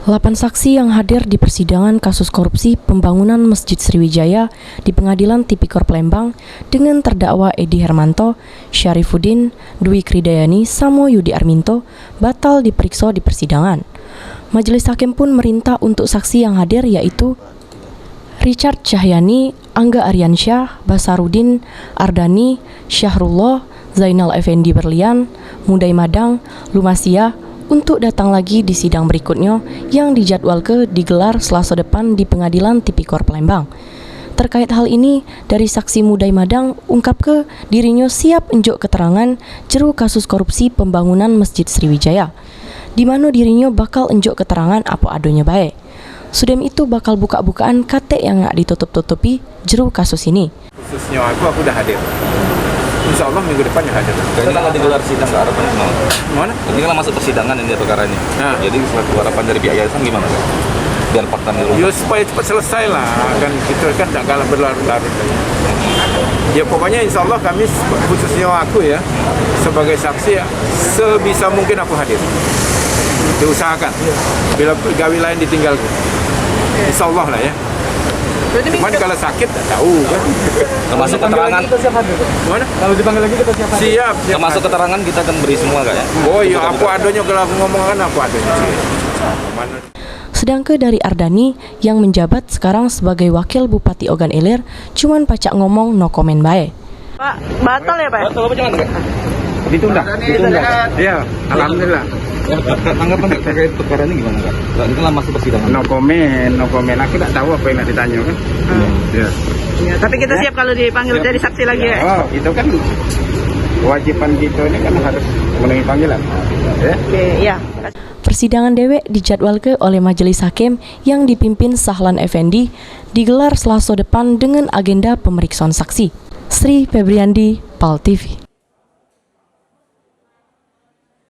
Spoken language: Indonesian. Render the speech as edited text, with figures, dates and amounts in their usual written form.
Delapan saksi yang hadir di persidangan kasus korupsi pembangunan Masjid Sriwijaya di Pengadilan Tipikor Palembang dengan terdakwa Edi Hermanto, Syarifuddin, Dwi Kridayani, Samo Yudi Arminto batal diperiksa di persidangan. Majelis Hakim pun merintah untuk saksi yang hadir yaitu Richard Cahyani, Angga Aryansyah, Basarudin, Ardani, Syahrullah, Zainal Effendi Berlian, Mudai Madang, Lumasia, untuk datang lagi di sidang berikutnya yang dijadwalkan digelar Selasa depan di Pengadilan Tipikor Palembang. Terkait hal ini, dari saksi Mudai Madang ungkap ke dirinya siap unjuk keterangan jero kasus korupsi pembangunan Masjid Sriwijaya, di mana dirinya bakal unjuk keterangan apa adanya baik. Sudem itu bakal buka-bukaan kate yang nggak ditutup-tutupi jero kasus ini. Khususnya aku udah hadir. Insya Allah minggu depan ya hadir. Ini kan digelar sidang ke harapan Mana? Ini kan masuk persidangan ini perkara ini. Nah. Jadi suatu harapan dari pihak yayasan gimana kan? Biar faktanya Ya supaya cepat selesai lah. Kan kita kan tak kalah berlarut-larut. Ya pokoknya insya Allah kami khususnya aku ya sebagai saksi ya, sebisa mungkin aku hadir. Diusahakan. Bila gawe lain ditinggalkan. Insya Allah lah ya. Cuman kalau sakit tak tahu kan. termasuk keterangan Mana? Kalau dipanggil lagi kita siap. Siap. termasuk keterangan kita akan beri semua kak ya. Oh iya, aku adanya kalau aku ngomongkan aku adanya. Mana? Sedangkan dari Ardani yang menjabat sekarang sebagai Wakil Bupati Ogan Ilir cuman pacak ngomong no komen bae. Pak, batal ya Pak? Batal apa jangan kak? Ditunda. Iya, alhamdulillah. Tanggapan kak terkait perkara ini gimana kak? Ini kan masuk persidangan. No comment. Aku tak tahu apa yang nak ditanya kan. Ya. Ya, tapi kita siap kalau dipanggil jadi saksi lagi ya? Oh, itu kan kewajiban kita ini kan harus memenuhi panggilan. Ya. Oke, ya. Persidangan dewek dijadwalkan oleh Majelis Hakim yang dipimpin Sahlan Effendi digelar Selasa depan dengan agenda pemeriksaan saksi. Sri Febriandi, PAL TV.